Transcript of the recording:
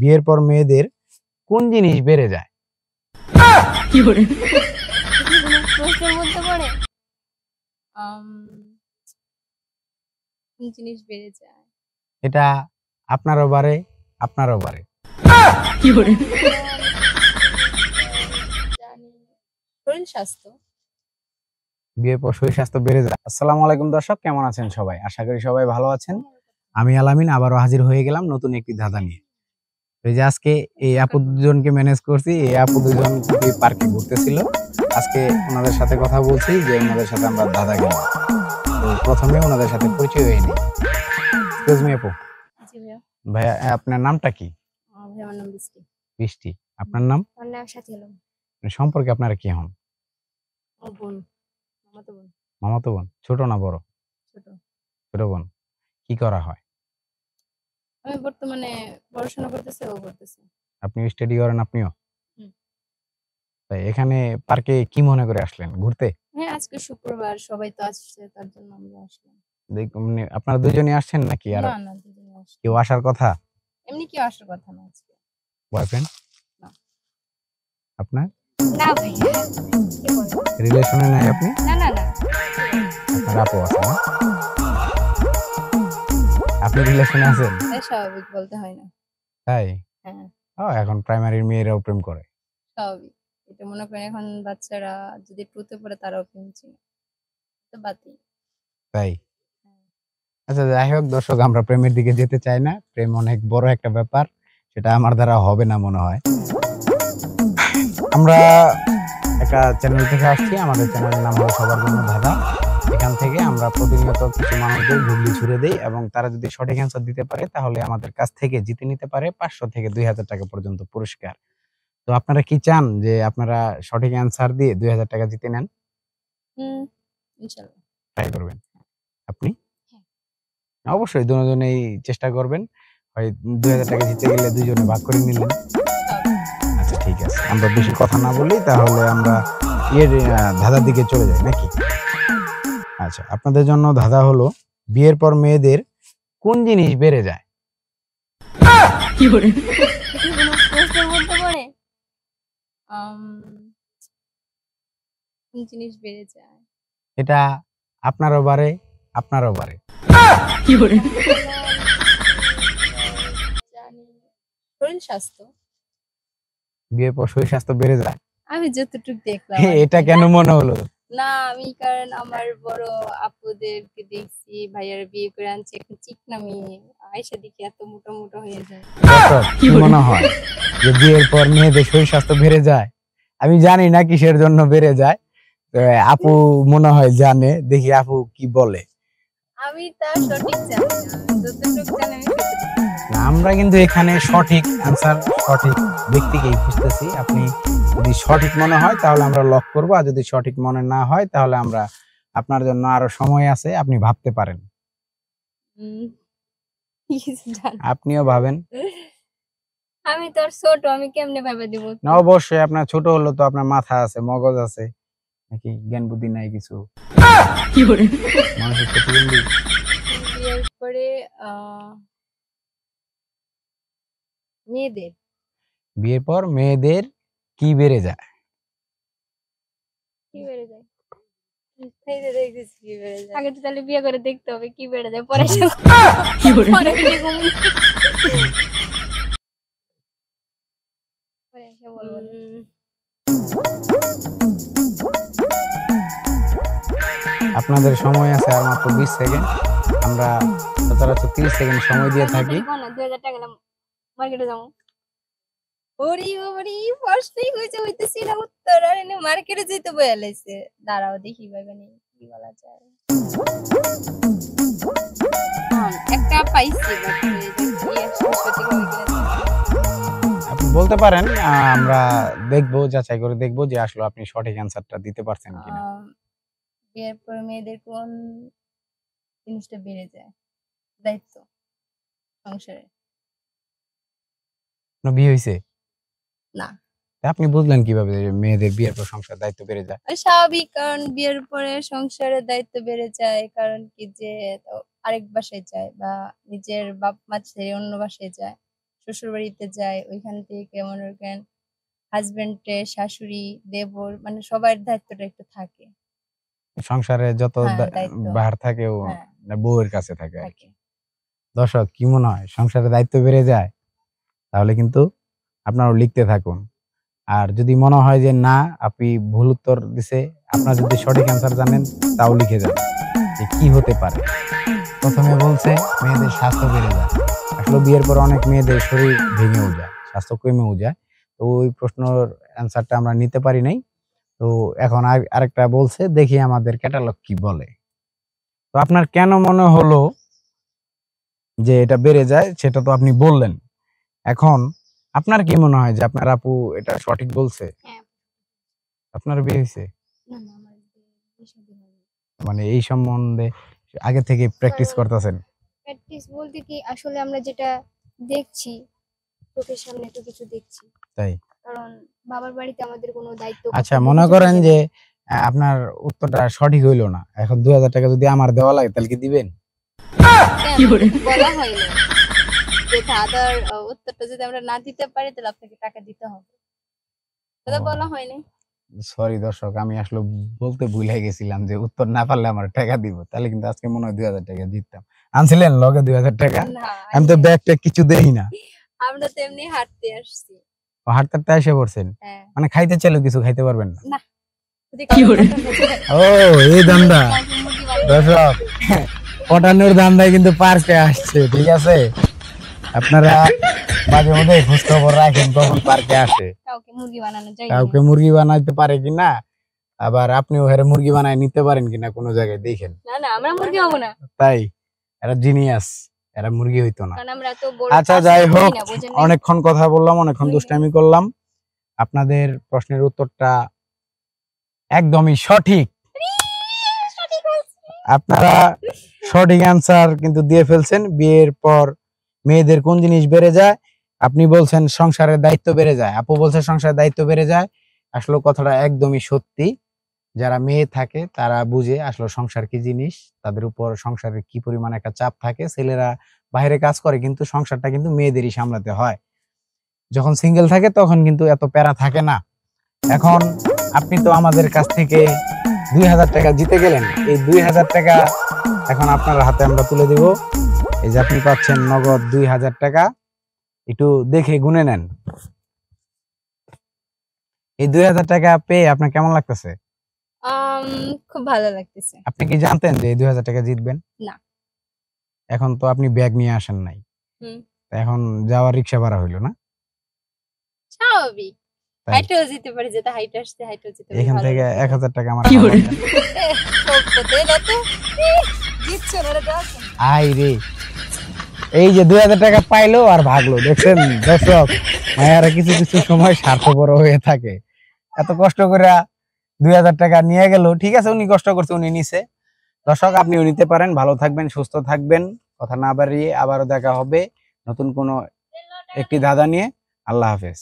বিয়ের পর মেয়েদের কোন জিনিস বেড়ে যায়? কি করে প্রশ্নের মধ্যে পড়ে কোন জিনিস বেড়ে যায়? এটা আপনারও বাড়ে, আপনারও বাড়ে। কি করে জানি শরীর স্বাস্থ্য। বিয়ের পর শরীর স্বাস্থ্য বেড়ে যায়। আসসালামু আলাইকুম দর্শক, কেমন আছেন সবাই? আশা করি সবাই ভালো আছেন। আমি আলামিন আবারও হাজির হয়ে গেলাম নতুন একটি ধাঁধা নিয়ে। এই যে আজকে এই আপু দুজনকে ম্যানেজ করছি। এই আপু দুজন পার্কে ঘুরতেছিল। আজকে ওনাদের সাথে কথা বলছি যে ওনাদের সাথে আমরা ধাঁধা খেলবো। তো প্রথমে ওনাদের সাথে পরিচয় হয়ে নিই। এক্সকিউজ মি আপু। জি ভাইয়া। ভাইয়া, আপনার নামটা কি? ভাইয়া আমার নাম বৃষ্টি। বৃষ্টি। আপনার নাম? আমার নাম সাথী আলম। সম্পর্কে আপনারা কি হন? ও বোন, মামাতো বোন। মামাতো বোন? ছোট না বড়? ছোট। ছোট বোন। কি করা হয়? আমি বর্তমানে পড়াশোনা করতেছি, ও করতেছে। আপনি স্টাডি করেন? আপনিও? হুম। তাই এখানে পার্কে কি মনে করে আসলেন? ঘুরতে? হ্যাঁ, আজকে শুক্রবার, সবাই তো আসছে, তার জন্য আমরা আসলাম। মানে আপনারা দুজনই আসছেন নাকি আর না দুজনে আসছি। কেউ আসার কথা? এমনি কেউ আসার কথা না আজকে। বয়ফ্রেন্ড? না। আপনার না ভাইয়া, কে বলে? রিলেশনে নাই আপনি? না। আপনার আপু আছে না? আপনি রিলেশনে আছেন? এটা স্বাভাবিক, বলতে হয় না। তাই? হ্যাঁ, এখন প্রাইমারির মেয়েরাও প্রেম করে। স্বাভাবিক। এটা মনে করেন এখন বাচ্চারা যদি টুতে পড়ে তারাও প্রেম চিনে। তো বাতি। তাই? আচ্ছা, যাই হোক দর্শক, আমরা প্রেমের দিকে যেতে চাই না। প্রেম অনেক বড় একটা ব্যাপার, সেটা আমার দ্বারা হবে না মনে হয়। আমরা একটা চ্যানেল থেকে আসছি, আমাদের চ্যানেলের নাম হলো সবার জন্য ধাঁধা। এখান থেকে আমরা প্রতিনিয়ত কিছু মানুষদের গুগলি ছুড়ে দেই এবং তারা যদি সঠিক অ্যান্সার দিতে পারে তাহলে আমাদের কাছ থেকে জিতে নিতে পারে 500 থেকে 2000 টাকা পর্যন্ত পুরস্কার। তো আপনারা কি চান যে আপনারা সঠিক অ্যান্সার দিয়ে 2000 টাকা জিতে নেন? ইনশাআল্লাহ ট্রাই করবেন। আপনি? হ্যাঁ। অবশ্যই দুজনেই চেষ্টা করবেন। হয় 2000 টাকা জিতে গেলে দুজনে ভাগ করে নিলেন। আচ্ছা ঠিক আছে, আমরা বেশি কথা না বলি, তাহলে আমরা ধাঁধার দিকে চলে যাই নাকি? আচ্ছা, আপনাদের জন্য ধাঁধা হলো বিয়ের পর মেয়েদের কোন জিনিস বেড়ে যায়? কি করে প্রশ্নের মধ্যে পড়ে কোন জিনিস বেড়ে যায়? এটা আপনারও বাড়ে, আপনারও বাড়ে। কি করে জানি শরীর স্বাস্থ্য। বিয়ের পর শরীর স্বাস্থ্য বেড়ে যায়? আমি যতটুকু দেখলাম এটা কেন মনে হলো? না, আমি কারণ আমার বড় আপুদেরকে দেখছি, ভাইয়ার বিয়ে করে আনছে, এখন চিকনা মেয়ে আয়সা দেখি এত মোটা মোটা হয়ে যায়। দর্শক, কি মনে হয় যে বিয়ের পর মেয়েদের শরীর স্বাস্থ্য বেড়ে যায়? আমি জানি না কিসের জন্য বেড়ে যায়। তো আপু মনে হয় জানে, দেখি আপু কি বলে। আমি তা সঠিক জানি না, যতটুকু জানি আমি ততটুকু। না, আমরা কিন্তু এখানে সঠিক অ্যান্সার সঠিক ব্যক্তিকেই খুঁজতেছি। আপনি যদি সঠিক মনে হয় তাহলে আমরা লক করব, আর যদি সঠিক মনে না হয় তাহলে আমরা আপনার জন্য আরো সময় আছে, আপনি ভাবতে পারেন। কিছু জানি আপনিও ভাবেন। আমি তো আর ছোট, আমি কেমনে ভেবে দিব? না, অবশ্যই আপনার ছোট হলো তো আপনার মাথা আছে, মগজ আছে, নাকি জ্ঞান বুদ্ধি নাই কিছু? কি করে মানুষের প্রতিবন্ধী। বিয়ের পরে মেয়েদের বিয়ের পর মেয়েদের কি বেড়ে যায়? কি বেড়ে যায়? এই যে দেখতেছি কি বেড়ে যায়। আগে তো তাহলে বিয়ে করে দেখতে হবে কি বেড়ে যায়, পরে কি করে পরে বিয়ে করবো। পরে এসে বলবো। আপনাদের সময় আছে আর মাত্র 20 সেকেন্ড। আমরা সচরাচর 30 সেকেন্ড সময় দিয়ে থাকি। 2000 টাকা না, মার্কেটে যাবো। ওরে বাবারে, ফার্স্টেই হইছে, হইতেছি না উত্তর, আর এনে মার্কেটে যেতে বলে লাইছে। দাঁড়াও দেখি ভাইবানি কি বলা যায়। একটা পাইছি, বাট কি আসলে সঠিক হবে কিনা। আপনি বলতে পারেন, আমরা দেখবো, যাচাই করে দেখবো যে আসলে আপনি সঠিক অ্যান্সারটা দিতে পারছেন কিনা। বিয়ের পরে মেয়েদের কোন জিনিসটা বেড়ে যায়? দায়িত্ব সংসারে। আপনার বিয়ে হয়েছে? না। আপনি বুঝলেন কিভাবে যে মেয়েদের বিয়ের পর সংসার দায়িত্ব বেড়ে যায়? স্বাভাবিক, কারণ বিয়ের পরে সংসারের দায়িত্ব বেড়ে যায়, কারণ কি যে আরেক বাসায় যায় বা নিজের বাপ মা ছেড়ে অন্য বাসায় যায়, শ্বশুর বাড়িতে যায়, ওইখান থেকে মনে করেন হাজবেন্ডের শাশুড়ি দেবর মানে সবার দায়িত্বটা একটু থাকে। সংসারে যত হ্যাঁ, দায়িত্ব। ভার থাকে ও হ্যাঁ, বউয়ের কাছে থাকে আর কি। থাকে। দর্শক কি মনে হয় সংসারে দায়িত্ব বেড়ে যায়? তাহলে কিন্তু আপনারাও লিখতে থাকুন। আর যদি মনে হয় যে না আপনি ভুল উত্তর দিছে, আপনারা যদি সঠিক অ্যান্সার জানেন তাও লিখে যান যে কি হতে পারে। প্রথমে বলছে মেয়েদের স্বাস্থ্য বেড়ে যায়। আসলে বিয়ের পর অনেক মেয়েদের শরীর ভেঙেও যায়, স্বাস্থ্য কমেও যায়। তো ওই প্রশ্নের অ্যান্সারটা আমরা নিতে পারি নাই। তো এখন আরেকটা বলছে, দেখি আমাদের ক্যাটালগ কি বলে। তো আপনার কেন মনে হলো যে এটা বেড়ে যায় সেটা তো আপনি বললেন। এখন আপনার কি মনে হয় যে আপনার আপু এটা সঠিক বলছে? হ্যাঁ। আপনার বিয়ে হইছে? না, না আমার বিয়ে-শাদী হয়নি। মানে এই সম্বন্ধে আগে থেকে প্র্যাকটিস কারণ করতেছেন? প্র্যাকটিস বলতে কি আসলে আমরা যেটা দেখছি, চোখের সামনে তো কিছু দেখছি। তাই? কারণ বাবার বাড়িতে আমাদের কোনো দায়িত্ব আচ্ছা কর্তব্য মনে কিছু করেন থাকে না। যে আপনার উত্তরটা সঠিক হইলো না। এখন ২০০০ টাকা যদি আমার দেওয়া লাগে তাহলে কি দিবেন? কি করে? বলা হয়নি যে দাদার উত্তরটা যদি আমরা না দিতে পারি তাহলে আপনাকে টাকা দিতে হবে। এটা বলা হয়নি। সরি দর্শক, আমি আসলে বলতে ভুলে গেছিলাম যে উত্তর না পারলে আমার টাকা দিব। তাহলে কিন্তু আজকে মনে হয় ২০০০ টাকা জিততাম। আনছিলেন লগে ২০০০ টাকা? না, আমি তো ব্যাগ ট্যাগ কিছু দেই না। আমরা তো এমনি হাঁটতে আসছি। ও হাঁটতে হাঁটতে এসে পড়ছেন? হ্যাঁ। মানে খাইতে চাইলেও কিছু খাইতে পারবেন না? না। যদি কি কারো করে? পছন্দ হয়, ও এই ধান্দা। কাউকে মুরগি বানিয়ে দর্শক পটানোর ধান্দায় কিন্তু পার্কে আসছে, ঠিক আছে? আপনারা মাঝে মধ্যে খোঁজ খবর রাখেন কখন পার্কে আসে। কাউকে মুরগি বানানো যায় কাউকে মুরগি বানাইতে পারে কিনা, আবার আপনিও হেরে মুরগি বানায় নিতে পারেন কিনা কোনো জায়গায় দেখেন। না, না আমরা মুরগি হবো না। তাই এরা জিনিয়াস, এরা মুরগি হইতো না। কারণ আমরা তো বড় আচ্ছা কাজ যাই করি হোক, না, বোঝেন নাই? অনেকক্ষণ কথা বললাম, অনেকক্ষণ দুষ্টামি করলাম। আপনাদের প্রশ্নের উত্তরটা একদমই সঠিক। সঠিক বলছি। আপনারা সঠিক অ্যান্সার কিন্তু দিয়ে ফেলছেন। বিয়ের পর মেয়েদের কোন জিনিস বেড়ে যায়? আপনি বলছেন সংসারের দায়িত্ব বেড়ে যায়, আপু বলছে সংসারের দায়িত্ব বেড়ে যায়। আসলে কথাটা একদমই সত্যি। যারা মেয়ে থাকে তারা বুঝে আসলে সংসার কি জিনিস, তাদের উপর সংসারের কি পরিমাণ একটা চাপ থাকে। ছেলেরা বাইরে কাজ করে কিন্তু সংসারটা কিন্তু মেয়েদেরই সামলাতে হয়। যখন সিঙ্গেল থাকে তখন কিন্তু এত প্যারা থাকে না। এখন আপনি তো আমাদের কাছ থেকে ২০০০ টাকা জিতে গেলেন। এই ২০০০ টাকা এখন আপনার হাতে আমরা তুলে দিব। এই যে আপনি পাচ্ছেন নগদ ২০০০ টাকা। একটু দেখে গুনে নেন। এই ২০০০ টাকা পেয়ে আপনার কেমন লাগতেছে? খুব ভালো লাগতেছে। আপনি কি জানতেন যে এই ২০০০ টাকা জিতবেন? না। এখন তো আপনি ব্যাগ নিয়ে আসেন নাই। হুম। এখন যাওয়ার রিক্সা ভাড়া হইলো না? স্বাভাবিক। তাই? হাইটেও যেতে পারি, যেটা হাইট আসছে হাইটেও যেতে পারি। এখান ভালো থেকে লাগতেছে। ১০০০ টাকা আমার কি খাওয়া করে? দেন। সবকটাই না তো। জিতছো না, এটা দাও। আই রে, এই যে ২০০০ টাকা পাইলো আর ভাগলো, দেখছেন দর্শক? মায়েরা কিছু কিছু সময় স্বার্থপর হয়ে থাকে। এত কষ্ট করে ২০০০ টাকা নিয়ে গেল, ঠিক আছে উনি কষ্ট করছে, উনি নিছে। দর্শক আপনিও নিতে পারেন। ভালো থাকবেন, সুস্থ থাকবেন। কথা না বাড়িয়ে আবারও দেখা হবে নতুন কোনো একটি ধাঁধা নিয়ে। আল্লাহ হাফেজ।